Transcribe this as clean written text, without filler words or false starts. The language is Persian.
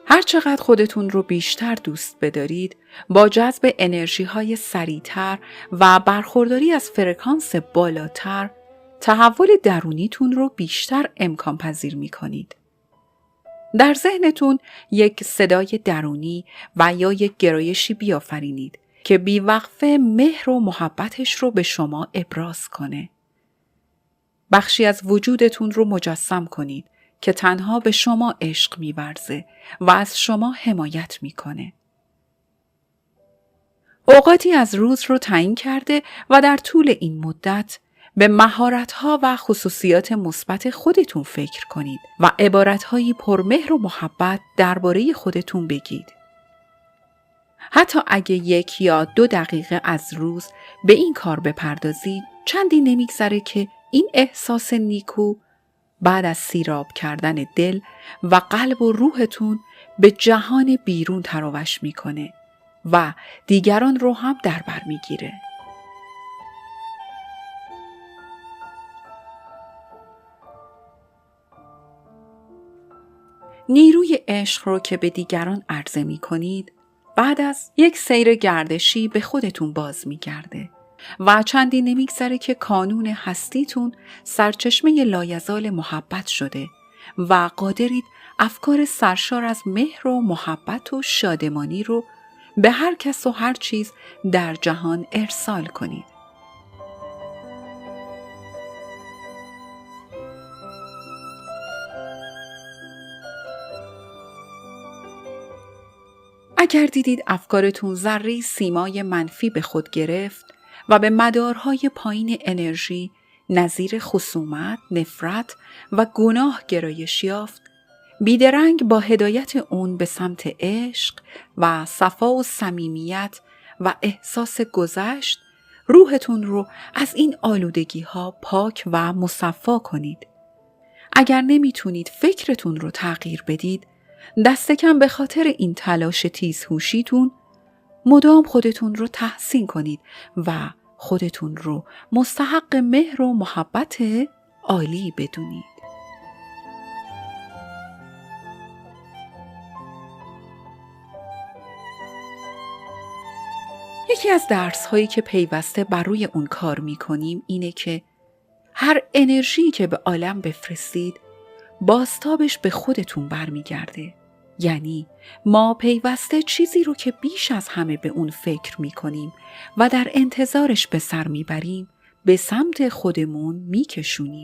هر چقدر خودتون رو بیشتر دوست بدارید، با جذب انرژی های سریعتر و برخورداری از فرکانس بالاتر، تحول درونیتون رو بیشتر امکان پذیر می کنید. در ذهنتون یک صدای درونی و یا یک گرایشی بیافرینید که بیوقفه مهر و محبتش رو به شما ابراز کنه. بخشی از وجودتون رو مجسم کنید که تنها به شما عشق می‌ورزه و از شما حمایت می‌کنه. اوقاتی از روز رو تعیین کرده و در طول این مدت به مهارت‌ها و خصوصیات مثبت خودتون فکر کنید و عبارت‌هایی پرمهر و محبت درباره خودتون بگید. حتی اگه 1 یا 2 دقیقه از روز به این کار بپردازید، چندی نمیگذره که این احساس نیکو بعد از سیراب کردن دل و قلب و روحتون به جهان بیرون تراوش میکنه و دیگران رو هم در بر میگیره. نیروی عشق رو که به دیگران عرضه میکنید، بعد از یک سیر گردشی به خودتون باز میگرده و چندی نمیگذره که کانون هستیتون سرچشمه لایزال محبت شده و قادرید افکار سرشار از مهر و محبت و شادمانی رو به هر کس و هر چیز در جهان ارسال کنید. اگر دیدید افکارتون ذره سیمای منفی به خود گرفت و به مدارهای پایین انرژی نظیر خصومت، نفرت و گناه گرایش یافت، بیدرنگ با هدایت اون به سمت عشق و صفا و صمیمیت و احساس گذشت، روحتون رو از این آلودگی ها پاک و مصفا کنید. اگر نمیتونید فکرتون رو تغییر بدید، دست کم به خاطر این تلاش تیزهوشیتون مدام خودتون رو تحسین کنید و خودتون رو مستحق مهر و محبت عالی بدونید. یکی از درس‌هایی که پیوسته بر روی اون کار می‌کنیم اینه که هر انرژی که به عالم بفرستید، بازتابش به خودتون برمیگرده. یعنی ما پیوسته چیزی رو که بیش از همه به اون فکر می‌کنیم و در انتظارش به سر می‌بریم، به سمت خودمون می‌کشونیم.